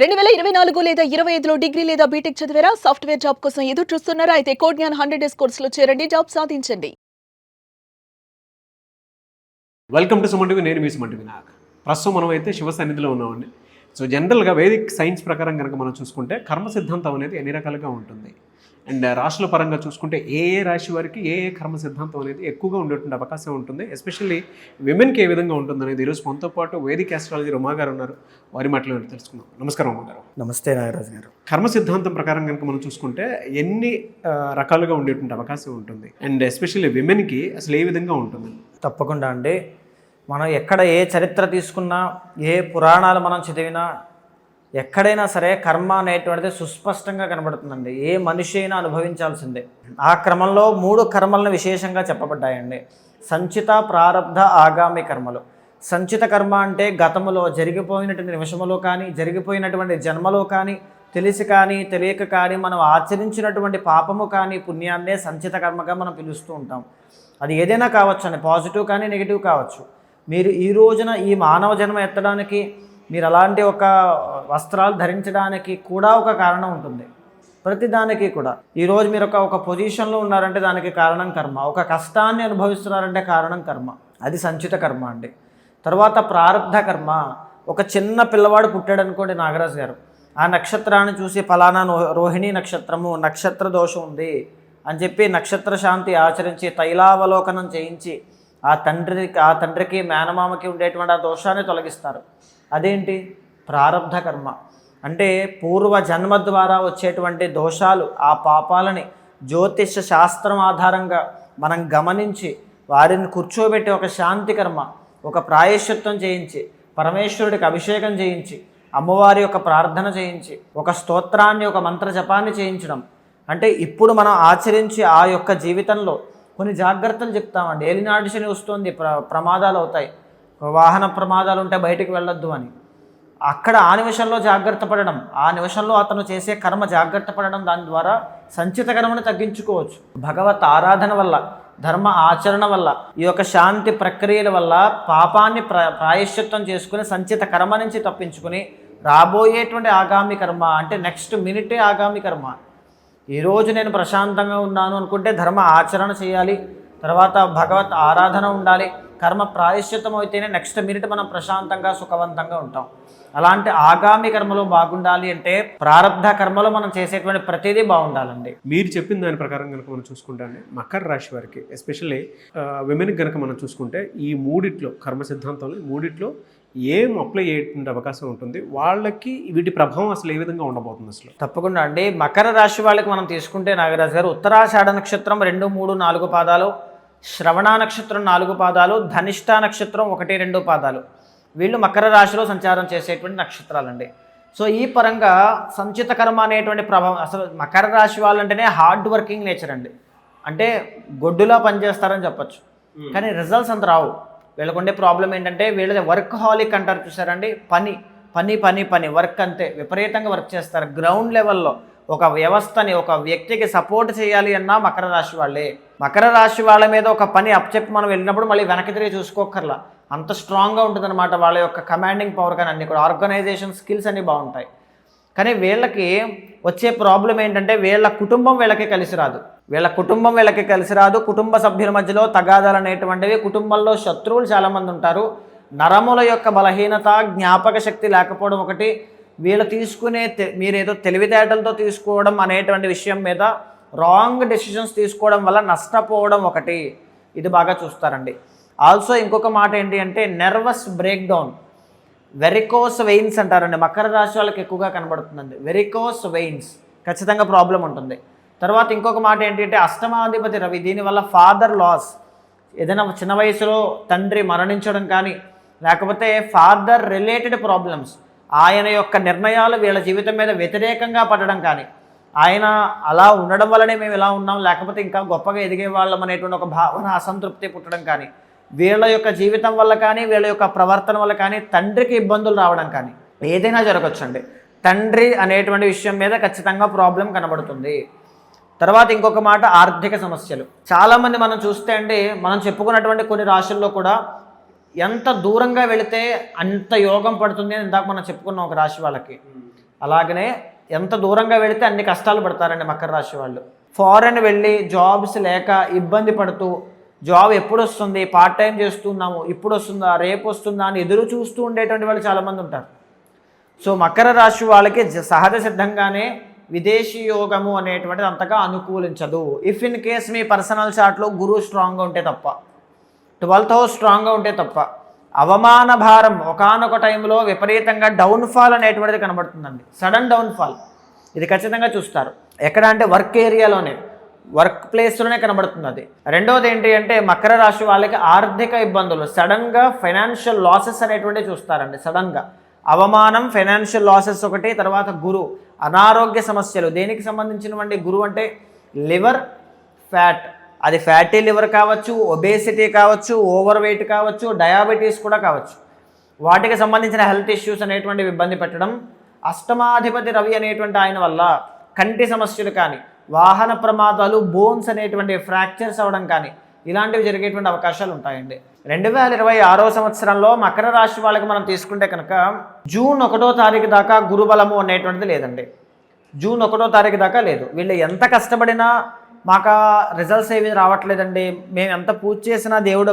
2024 లేదా 25లో డిగ్రీ లేదా బీటెక్ చదివారా? సాఫ్ట్‌వేర్ జాబ్ కోసం ఎదురు చూస్తున్నారా? అయితే కోడ్ జ్ఞాన్ 100 డేస్ కోర్సులో చేరండి, జాబ్ సాధించండి. Welcome to Suman TV. నేను మీ సుమన్ టీవీ నాగ్. ప్రస్తుతం మనం అయితే శివ సన్నిధిలో ఉన్నామండి. సో జనరల్గా వేదిక్ సైన్స్ ప్రకారం కనుక మనం చూసుకుంటే కర్మ సిద్ధాంతం అనేది ఎన్ని రకాలుగా ఉంటుంది. అండ్ రాశుల పరంగా చూసుకుంటే ఏ రాశి వారికి ఏ కర్మ సిద్ధాంతం అనేది ఎక్కువగా ఉండేటువంటి అవకాశం ఉంటుంది. ఎస్పెషల్లీ విమెన్కి ఏ విధంగా ఉంటుంది అనేది ఈరోజు మనతో పాటు వేదిక్ ఆస్ట్రాలజీ ఉమా గారు ఉన్నారు. వారి మాటలు తెలుసుకుందాం. నమస్కారం ఉమా గారు. నమస్తే నాగరాజు గారు. కర్మ సిద్ధాంతం ప్రకారం కనుక మనం చూసుకుంటే ఎన్ని రకాలుగా ఉండేటువంటి అవకాశం ఉంటుంది అండ్ ఎస్పెషల్లీ విమెన్కి అసలు ఏ విధంగా ఉంటుంది? తప్పకుండా అండి. మనం ఎక్కడ ఏ చరిత్ర తీసుకున్నా, ఏ పురాణాలు మనం చదివినా, ఎక్కడైనా సరే కర్మ అనేటువంటిది సుస్పష్టంగా కనబడుతుందండి. ఏ మనిషి అయినా అనుభవించాల్సిందే. ఆ క్రమంలో 3 కర్మలను విశేషంగా చెప్పబడ్డాయండి. సంచిత, ప్రారబ్ధ, ఆగామి కర్మలు. సంచిత కర్మ అంటే గతములో జరిగిపోయినటువంటి నిమిషములో కానీ, జరిగిపోయినటువంటి జన్మలో కానీ, తెలిసి కానీ తెలియక కానీ మనం ఆచరించినటువంటి పాపము కానీ పుణ్యాన్నే సంచిత కర్మగా మనం పిలుస్తూ ఉంటాం. అది ఏదైనా కావచ్చు అండి, పాజిటివ్ కానీ నెగిటివ్ కావచ్చు. మీరు ఈ రోజున ఈ మానవ జన్మ ఎత్తడానికి, మీరు అలాంటి ఒక వస్త్రాలు ధరించడానికి కూడా ఒక కారణం ఉంటుంది. ప్రతిదానికి కూడా ఈరోజు మీరు ఒక పొజిషన్లో ఉన్నారంటే దానికి కారణం కర్మ. ఒక కష్టాన్ని అనుభవిస్తున్నారంటే కారణం కర్మ. అది సంచిత కర్మ అండి. తర్వాత ప్రారబ్ధ కర్మ. ఒక చిన్న పిల్లవాడు పుట్టాడు అనుకోండి నాగరాజు గారు, ఆ నక్షత్రాన్ని చూసి ఫలానా రోహిణీ నక్షత్రము, నక్షత్ర దోషం ఉంది అని చెప్పి నక్షత్ర శాంతి ఆచరించి తైలావలోకనం చేయించి ఆ తండ్రికి మేనమామకి ఉండేటువంటి ఆ దోషాన్ని తొలగిస్తారు. అదేంటి? ప్రారబ్ధ కర్మ. అంటే పూర్వ జన్మ ద్వారా వచ్చేటువంటి దోషాలు, ఆ పాపాలని జ్యోతిష శాస్త్రం ఆధారంగా మనం గమనించి వారిని కూర్చోబెట్టి ఒక శాంతి కర్మ, ఒక ప్రాయశ్చిత్తం చేయించి, పరమేశ్వరుడికి అభిషేకం చేయించి, అమ్మవారి యొక్క ప్రార్థన చేయించి, ఒక స్తోత్రాన్ని, ఒక మంత్ర జపాన్ని చేయించడం. అంటే ఇప్పుడు మనం ఆచరించి ఆ యొక్క జీవితంలో కొన్ని జాగ్రత్తలు చెప్తామండి. ఏలినాటి శని వస్తుంది, ప్రమాదాలు అవుతాయి, వాహన ప్రమాదాలు ఉంటే బయటికి వెళ్ళొద్దు అని. అక్కడ ఆ నిమిషంలో జాగ్రత్త పడడం, ఆ నిమిషంలో అతను చేసే కర్మ జాగ్రత్త పడడం, దాని ద్వారా సంచిత కర్మను తగ్గించుకోవచ్చు. భగవత్ ఆరాధన వల్ల, ధర్మ ఆచరణ వల్ల, ఈ యొక్క శాంతి ప్రక్రియల వల్ల పాపాన్ని ప్రాయశ్చిత్తం చేసుకుని సంచిత కర్మ నుంచి తప్పించుకుని రాబోయేటువంటి ఆగామి కర్మ అంటే నెక్స్ట్ మినిటే ఆగామి కర్మ. ఈరోజు నేను ప్రశాంతంగా ఉన్నాను అనుకుంటే ధర్మ ఆచరణ చేయాలి, తర్వాత భగవత్ ఆరాధన ఉండాలి, కర్మ ప్రాయశ్చిత్తం అయితేనే నెక్స్ట్ మినిట్ మనం ప్రశాంతంగా సుఖవంతంగా ఉంటాం. అలాంటి ఆగామి కర్మలో బాగుండాలి అంటే ప్రారబ్ధ కర్మలో మనం చేసేటువంటి ప్రతిదీ బాగుండాలండి. మీరు చెప్పిన దాని ప్రకారం కనుక మనం చూసుకుంటే మకర రాశి వారికి ఎస్పెషల్లీ విమెన్కి కనుక మనం చూసుకుంటే ఈ మూడిట్లో కర్మ సిద్ధాంతంలో మూడిట్లో ఏం అప్లై అయ్యేటువంటి అవకాశం ఉంటుంది, వాళ్ళకి వీటి ప్రభావం అసలు ఏ విధంగా ఉండబోతుంది అసలు? తప్పకుండా అండి. మకర రాశి వాళ్ళకి మనం తీసుకుంటే నాగరాజు గారు, ఉత్తరాషాఢ నక్షత్రం 2, 3, 4 పాదాలు, శ్రవణ నక్షత్రం 4 పాదాలు, ధనిష్ట నక్షత్రం 1, 2 పాదాలు, వీళ్ళు మకర రాశిలో సంచారం చేసేటువంటి నక్షత్రాలండి. సో ఈ పరంగా సంచిత కర్మ అనేటువంటి ప్రభావం, అసలు మకర రాశి వాళ్ళంటేనే హార్డ్ వర్కింగ్ నేచర్ అండి. అంటే గొడ్డులా పనిచేస్తారని చెప్పచ్చు, కానీ రిజల్ట్స్ అంత రావు. వీళ్ళకుండే ప్రాబ్లం ఏంటంటే వీళ్ళది వర్క్ హాలిక్ అంటారు చూసారండి. పని పని పని పని వర్క్ అంతే, విపరీతంగా వర్క్ చేస్తారు. గ్రౌండ్ లెవెల్లో ఒక వ్యవస్థని, ఒక వ్యక్తికి సపోర్ట్ చేయాలి అన్నా మకర రాశి వాళ్ళే. మకర రాశి వాళ్ళ మీద ఒక పని అప్పచెప్పి మనం వెళ్ళినప్పుడు మళ్ళీ వెనక్కి తిరిగి చూసుకోకర్లా, అంత స్ట్రాంగ్గా ఉంటుందన్నమాట వాళ్ళ యొక్క కమాండింగ్ పవర్. కానీ అన్ని కూడా ఆర్గనైజేషన్ స్కిల్స్ అన్నీ బాగుంటాయి. కానీ వీళ్ళకి వచ్చే ప్రాబ్లం ఏంటంటే వీళ్ళ కుటుంబం వీళ్ళకి కలిసి రాదు. కుటుంబ సభ్యుల మధ్యలో తగాదాలు అనేటువంటివి, కుటుంబంలో శత్రువులు చాలామంది ఉంటారు. నరముల యొక్క బలహీనత, జ్ఞాపక శక్తి లేకపోవడం ఒకటి, వీళ్ళు తీసుకునే మీరేదో తెలివితేటలతో తీసుకోవడం అనేటువంటి విషయం మీద రాంగ్ డెసిషన్స్ తీసుకోవడం వల్ల నష్టపోవడం ఒకటి, ఇది బాగా చూస్తారండి. ఆల్సో ఇంకొక మాట ఏంటి అంటే nervous break down, varicose veins అంటారండి. మకర రాశి వాళ్ళకి ఎక్కువగా కనబడుతుందండి వెరికోస్ వెయిన్స్, ఖచ్చితంగా ప్రాబ్లం ఉంటుంది. తర్వాత ఇంకొక మాట ఏంటి అంటే అష్టమాధిపతి రవి, దీనివల్ల ఫాదర్ లాస్, ఏదైనా చిన్న వయసులో తండ్రి మరణించడం కానీ, లేకపోతే ఫాదర్ రిలేటెడ్ ప్రాబ్లమ్స్, ఆయన యొక్క నిర్ణయాలు వీళ్ళ జీవితం మీద వ్యతిరేకంగా పడడం కానీ, ఆయన అలా ఉండడం వల్లనే మేము ఇలా ఉన్నాం, లేకపోతే ఇంకా గొప్పగా ఎదిగే వాళ్ళం అనేటువంటి ఒక భావన, అసంతృప్తి పుట్టడం కానీ, వీళ్ళ యొక్క జీవితం వల్ల కానీ, వీళ్ళ యొక్క ప్రవర్తన వల్ల కానీ తండ్రికి ఇబ్బందులు రావడం కానీ ఏదైనా జరగచ్చండి. తండ్రి అనేటువంటి విషయం మీద ఖచ్చితంగా ప్రాబ్లం కనబడుతుంది. తర్వాత ఇంకొక మాట ఆర్థిక సమస్యలు. చాలామంది మనం చూస్తే అండి, మనం చెప్పుకున్నటువంటి కొన్ని రాశుల్లో కూడా ఎంత దూరంగా వెళితే అంత యోగం పడుతుంది అని ఇందాక మనం చెప్పుకున్నాం ఒక రాశి వాళ్ళకి. అలాగనే ఎంత దూరంగా వెళితే అన్ని కష్టాలు పడతారండి మకర రాశి వాళ్ళు. ఫారెన్ వెళ్ళి జాబ్స్ లేక ఇబ్బంది పడుతూ జాబ్ ఎప్పుడు వస్తుంది, పార్ట్ టైం చేస్తున్నాము, ఇప్పుడు వస్తుందా, రేపు వస్తుందా అని ఎదురు చూస్తూ ఉండేటువంటి వాళ్ళు చాలామంది ఉంటారు. సో మకర రాశి వాళ్ళకి సహజ సిద్ధంగానే విదేశీ యోగము అనేటువంటిది అంతగా అనుకూలించదు. ఇఫ్ ఇన్ కేస్ మీ పర్సనల్ చార్ట్లో గురువు స్ట్రాంగ్గా ఉంటే తప్ప, 12th హౌస్ స్ట్రాంగ్గా ఉంటే తప్ప, అవమాన భారం ఒకానొక టైంలో విపరీతంగా డౌన్ఫాల్ అనేటువంటిది కనబడుతుందండి. సడన్ డౌన్ఫాల్ ఇది ఖచ్చితంగా చూస్తారు. ఎక్కడ అంటే వర్క్ ఏరియాలోనే, వర్క్ ప్లేస్లోనే కనబడుతుంది అది. రెండవది ఏంటి అంటే మకర రాశి వాళ్ళకి ఆర్థిక ఇబ్బందులు, సడన్గా ఫైనాన్షియల్ లాసెస్ అనేటువంటివి చూస్తారండి. సడన్గా అవమానం, ఫైనాన్షియల్ లాసెస్ ఒకటి, తర్వాత గురు అనారోగ్య సమస్యలు. దేనికి సంబంధించినవండి? గురువు అంటే లివర్ ఫ్యాట్, అది ఫ్యాటీ లివర్ కావచ్చు, ఒబేసిటీ కావచ్చు, ఓవర్ వెయిట్ కావచ్చు, డయాబెటీస్ కూడా కావచ్చు. వాటికి సంబంధించిన హెల్త్ ఇష్యూస్ అనేటువంటివి ఇబ్బంది పెట్టడం. అష్టమాధిపతి రవి అనేటువంటి ఆయన వల్ల కంటి సమస్యలు కానీ, వాహన ప్రమాదాలు, బోన్స్ అనేటువంటి ఫ్రాక్చర్స్ అవ్వడం కానీ ఇలాంటివి జరిగేటువంటి అవకాశాలు ఉంటాయండి. 2026వ సంవత్సరంలో మకర రాశి వాళ్ళకి మనం తీసుకుంటే కనుక జూన్ 1వ తారీఖు దాకా గురుబలము అనేటువంటిది లేదండి. జూన్ 1వ తారీఖు దాకా లేదు. వీళ్ళు ఎంత కష్టపడినా మాకు రిజల్ట్స్ ఏవి రావట్లేదండి, మేము ఎంత పూజ చేసినా దేవుడు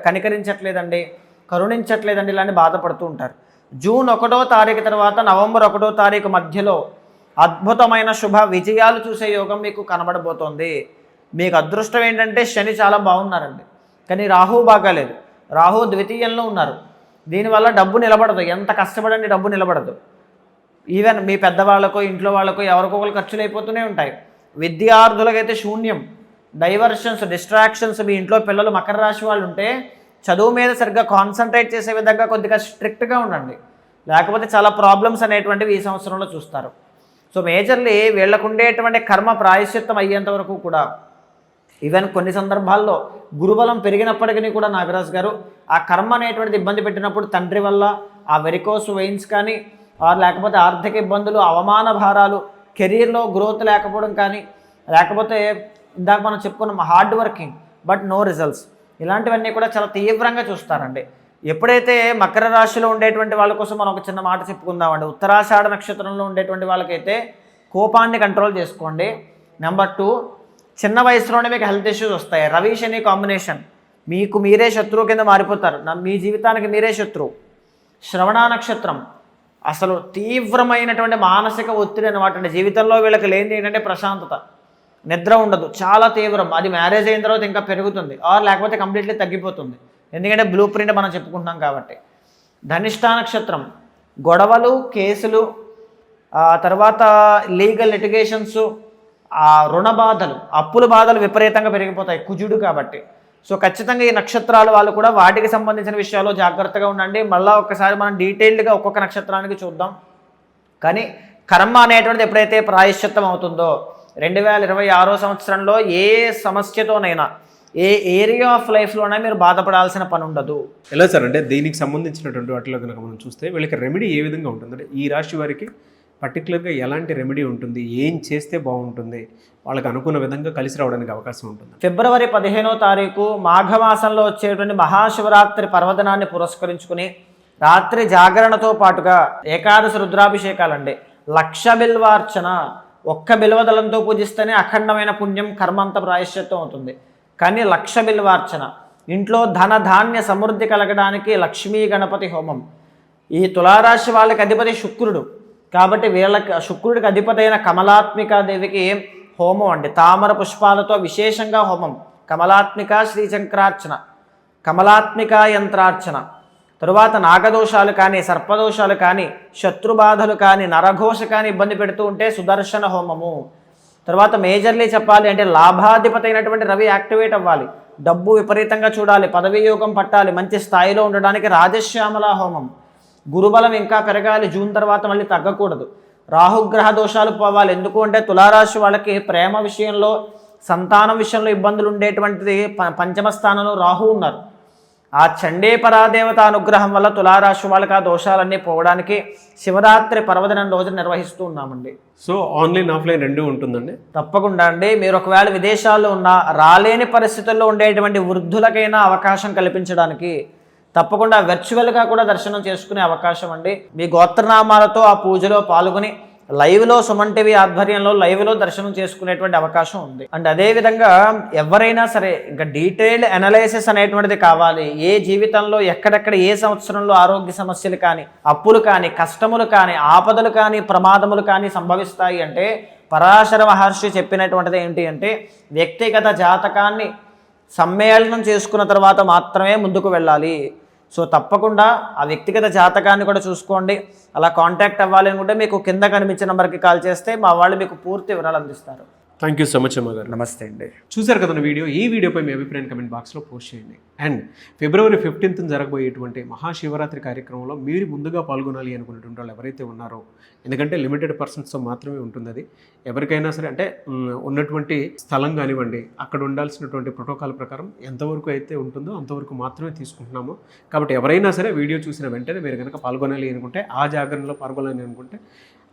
కనికరించట్లేదండి, కరుణించట్లేదండి, ఇలాంటి బాధపడుతూ ఉంటారు. జూన్ 1వ తారీఖు తర్వాత నవంబర్ 1వ తారీఖు మధ్యలో అద్భుతమైన శుభ విజయాలు చూసే యోగం మీకు కనబడబోతోంది. మీకు అదృష్టం ఏంటంటే శని చాలా బాగున్నారండి, కానీ రాహు బాగాలేదు. రాహు ద్వితీయంలో ఉన్నారు. దీనివల్ల డబ్బు నిలబడదు. ఎంత కష్టపడండి డబ్బు నిలబడదు. ఈవెన్ మీ పెద్దవాళ్ళకో ఇంట్లో వాళ్ళకో ఎవరికో ఒకరు ఖర్చులు అయిపోతూనే ఉంటాయి. విద్యార్థులకైతే శూన్యం, డైవర్షన్స్, డిస్ట్రాక్షన్స్. మీ ఇంట్లో పిల్లలు మకర రాశి వాళ్ళు ఉంటే చదువు మీద సరిగ్గా కాన్సన్ట్రేట్ చేసే విధంగా కొద్దిగా స్ట్రిక్ట్గా ఉండండి, లేకపోతే చాలా ప్రాబ్లమ్స్ అనేటువంటివి ఈ సంవత్సరంలో చూస్తారు. సో మేజర్లీ వీళ్ళకు ఉండేటువంటి కర్మ ప్రాయశ్చిత్తం అయ్యేంత వరకు కూడా, ఈవెన్ కొన్ని సందర్భాల్లో గురుబలం పెరిగినప్పటికీ కూడా నాగరాజు గారు ఆ కర్మ అనేటువంటిది ఇబ్బంది పెట్టినప్పుడు తండ్రి వల్ల ఆ వెరికోస్ వెయిన్స్ కానీ, లేకపోతే ఆర్థిక ఇబ్బందులు, అవమాన భారాలు, కెరీర్లో గ్రోత్ లేకపోవడం కానీ, లేకపోతే ఇందాక మనం చెప్పుకున్నాం hard working but no results, ఇలాంటివన్నీ కూడా చాలా తీవ్రంగా చూస్తారండి. ఎప్పుడైతే మకర రాశిలో ఉండేటువంటి వాళ్ళ కోసం మనం ఒక చిన్న మాట చెప్పుకుందామండి. ఉత్తరాషాఢ నక్షత్రంలో ఉండేటువంటి వాళ్ళకైతే కోపాన్ని కంట్రోల్ చేసుకోండి. నెంబర్ 2, చిన్న వయసులోనే మీకు హెల్త్ ఇష్యూస్ వస్తాయి. రవి శని కాంబినేషన్, మీకు మీరే శత్రువు కింద మారిపోతారు. మీ జీవితానికి మీరే శత్రువు. శ్రవణ నక్షత్రం అసలు తీవ్రమైనటువంటి మానసిక ఒత్తిడి అనమాట అండి. జీవితంలో వీళ్ళకి లేనిది ఏంటంటే ప్రశాంతత, నిద్ర ఉండదు, చాలా తీవ్రం. అది మ్యారేజ్ అయిన తర్వాత ఇంకా పెరుగుతుంది, లేకపోతే కంప్లీట్లీ తగ్గిపోతుంది. ఎందుకంటే బ్లూ ప్రింట్ మనం చెప్పుకుంటున్నాం కాబట్టి. ధనిష్ట నక్షత్రం గొడవలు, కేసులు, తర్వాత లీగల్ లిటిగేషన్స్, రుణ బాధలు, అప్పుల బాధలు విపరీతంగా పెరిగిపోతాయి కుజుడు కాబట్టి. సో ఖచ్చితంగా ఈ నక్షత్రాల వాళ్ళు కూడా వాటికి సంబంధించిన విషయాల్లో జాగ్రత్తగా ఉండండి. మళ్ళీ ఒక్కసారి మనం డీటెయిల్డ్గా ఒక్కొక్క నక్షత్రానికి చూద్దాం. కానీ కర్మ అనేటువంటిది ఎప్పుడైతే ప్రాయశ్చిత్తం అవుతుందో 2026వ సంవత్సరంలో ఏ సమస్యతోనైనా, ఏ ఏరియా ఆఫ్ లైఫ్లోనే మీరు బాధపడాల్సిన పని ఉండదు. ఎలా సార్ అంటే దీనికి సంబంధించినటువంటి వాటిలో కనుక మనం చూస్తే వీళ్ళకి రెమెడీ ఏ విధంగా ఉంటుంది? అంటే ఈ రాశి వారికి పర్టికులర్గా ఎలాంటి రెమెడీ ఉంటుంది, ఏం చేస్తే బాగుంటుంది, వాళ్ళకి అనుకున్న విధంగా కలిసి రావడానికి అవకాశం ఉంటుంది? ఫిబ్రవరి 15వ తారీఖు మాఘమాసంలో వచ్చేటువంటి మహాశివరాత్రి పర్వదినాన్ని పురస్కరించుకుని రాత్రి జాగరణతో పాటుగా ఏకాదశి రుద్రాభిషేకాలండి. 1,00,000 బిల్వార్చన, ఒక్క బిల్వదళంతో పూజిస్తేనే అఖండమైన పుణ్యం, కర్మంత ప్రాయశ్చిత్తం అవుతుంది. కానీ 1,00,000 బిల్వార్చన, ఇంట్లో ధన ధాన్య సమృద్ధి కలగడానికి లక్ష్మీ గణపతి హోమం. ఈ తులారాశి వాళ్ళకి అధిపతి శుక్రుడు కాబట్టి వీళ్ళకి శుక్రుడికి అధిపతి అయిన కమలాత్మికాదేవికి హోమం అండి. తామర పుష్పాలతో విశేషంగా హోమం. కమలాత్మిక శ్రీచక్రార్చన, కమలాత్మిక యంత్రార్చన. తరువాత నాగదోషాలు కానీ, సర్పదోషాలు కానీ, శత్రుబాధలు కానీ, నరఘోష కానీ ఇబ్బంది పెడుతూ ఉంటే సుదర్శన హోమము. తర్వాత మేజర్లీ చెప్పాలి అంటే లాభాధిపతి అయినటువంటి రవి యాక్టివేట్ అవ్వాలి, డబ్బు విపరీతంగా చూడాలి, పదవీ యోగం పట్టాలి, మంచి స్థాయిలో ఉండడానికి రాజశ్యామల హోమం. గురుబలం ఇంకా పెరగాలి, జూన్ తర్వాత మళ్ళీ తగ్గకూడదు. రాహుగ్రహ దోషాలు పోవాలి. ఎందుకు అంటే తులారాశి వాళ్ళకి ప్రేమ విషయంలో, సంతానం విషయంలో ఇబ్బందులు ఉండేటువంటిది పంచమ స్థానంలో రాహు ఉన్నారు. ఆ చండే పరాదేవత అనుగ్రహం వల్ల తులారాశి వాళ్ళకి ఆ దోషాలన్నీ పోవడానికి శివరాత్రి పర్వదినం రోజు నిర్వహిస్తూ ఉన్నామండి. సో ఆన్లైన్ ఆఫ్లైన్ రెండూ ఉంటుందండి? తప్పకుండా అండి. మీరు ఒకవేళ విదేశాల్లో ఉన్నా, రాలేని పరిస్థితుల్లో ఉండేటువంటి వృద్ధులకైనా అవకాశం కల్పించడానికి తప్పకుండా వర్చువల్గా కూడా దర్శనం చేసుకునే అవకాశం అండి. మీ గోత్రనామాలతో ఆ పూజలో పాల్గొని లైవ్లో సుమన్ టీవీ ఆధ్వర్యంలో లైవ్లో దర్శనం చేసుకునేటువంటి అవకాశం ఉంది. అండ్ అదేవిధంగా ఎవరైనా సరే ఇంకా డీటెయిల్డ్ అనాలైసిస్ అనేటువంటిది కావాలి, ఏ జీవితంలో ఎక్కడెక్కడ ఏ సంవత్సరంలో ఆరోగ్య సమస్యలు కానీ, అప్పులు కానీ, కష్టములు కానీ, ఆపదలు కానీ, ప్రమాదములు కానీ సంభవిస్తాయి అంటే పరాశర మహర్షి చెప్పినటువంటిది ఏంటి అంటే వ్యక్తిగత జాతకాన్ని సమ్మేళనం చేసుకున్న తర్వాత మాత్రమే ముందుకు వెళ్ళాలి. సో తప్పకుండా ఆ వ్యక్తిగత జాతకాన్ని కూడా చూసుకోండి. అలా కాంటాక్ట్ అవ్వాలి అనుకుంటే మీకు కింద కనిపించే నెంబర్కి కాల్ చేస్తే మా వాళ్ళు మీకు పూర్తి వివరాలు అందిస్తారు. థ్యాంక్ యూ సో మచ్ అమ్మ గారు. నమస్తే అండి. చూశారు కదా వీడియో. ఈ వీడియోపై మీ అభిప్రాయం కమెంట్ బాక్స్లో పోస్ట్ చేయండి. అండ్ ఫిబ్రవరి 15th జరగబోయేటువంటి మహాశివరాత్రి కార్యక్రమంలో మీరు ముందుగా పాల్గొనాలి అనుకునేటువంటి వాళ్ళు ఎవరైతే ఉన్నారో, ఎందుకంటే లిమిటెడ్ పర్సన్స్తో మాత్రమే ఉంటుంది అది. ఎవరికైనా సరే అంటే ఉన్నటువంటి స్థలం కానివ్వండి, అక్కడ ఉండాల్సినటువంటి ప్రోటోకాల్ ప్రకారం ఎంతవరకు అయితే ఉంటుందో అంతవరకు మాత్రమే తీసుకుంటున్నాము. కాబట్టి ఎవరైనా సరే వీడియో చూసిన వెంటనే మీరు కనుక పాల్గొనాలి అనుకుంటే, ఆ జాగరణలో పాల్గొనాలి అనుకుంటే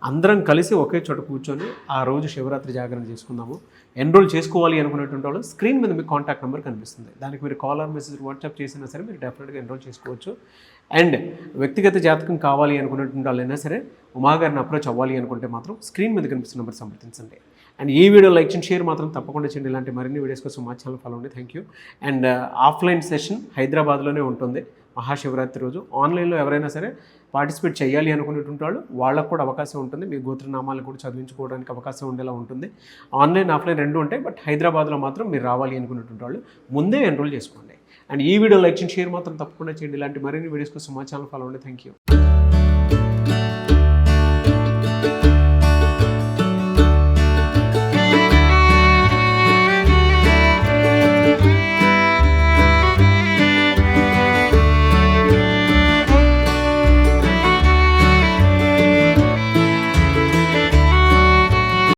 అందరం కలిసి ఒకే చోట కూర్చొని ఆ రోజు శివరాత్రి జాగరణ చేసుకుందాము. ఎన్రోల్ చేసుకోవాలి అనుకునేటువంటి వాళ్ళు స్క్రీన్ మీద మీకు కాంటాక్ట్ నెంబర్ కనిపిస్తుంది. దానికి మీరు కాల్ ఆర్ మెసేజ్ వాట్సాప్ చేసినా సరే మీరు డెఫినెట్గా ఎన్రోల్ చేసుకోవచ్చు. అండ్ వ్యక్తిగత జాతకం కావాలి అనుకునేటువంటి వాళ్ళైనా సరే ఉమాగారిని అప్రోచ్ అవ్వాలి అనుకుంటే మాత్రం స్క్రీన్ మీద కనిపిస్తున్న నెంబర్ సంప్రదించండి. అండ్ ఈ వీడియో లైక్ చేయండి, షేర్ మాత్రం తప్పకుండా చేయండి. ఇలాంటి మరిన్ని వీడియోస్ కోసం మా ఛానల్ ఫాలో అండి. Thank you. And offline session హైదరాబాద్లోనే ఉంటుంది మహాశివరాత్రి రోజు. ఆన్లైన్లో ఎవరైనా సరే పార్టిసిపేట్ చేయాలి అనుకునేటువంటి వాళ్ళు వాళ్ళకు కూడా అవకాశం ఉంటుంది. మీ గోత్రనామాలను కూడా చదివించుకోవడానికి అవకాశం ఉండేలా ఉంటుంది. ఆన్లైన్ ఆఫ్లైన్ రెండు ఉంటాయి. బట్ హైదరాబాద్లో మాత్రం మీరు రావాలి అనుకునేటువంటి వాళ్ళు ముందే ఎన్రోల్ చేసుకోండి. అండ్ ఈ వీడియో లైక్ చేయండి, షేర్ మాత్రం తప్పకుండా చేయండి. ఇలాంటి మరిన్ని వీడియోస్ కోసం మా ఛానల్ ఫాలో అండి. Thank you.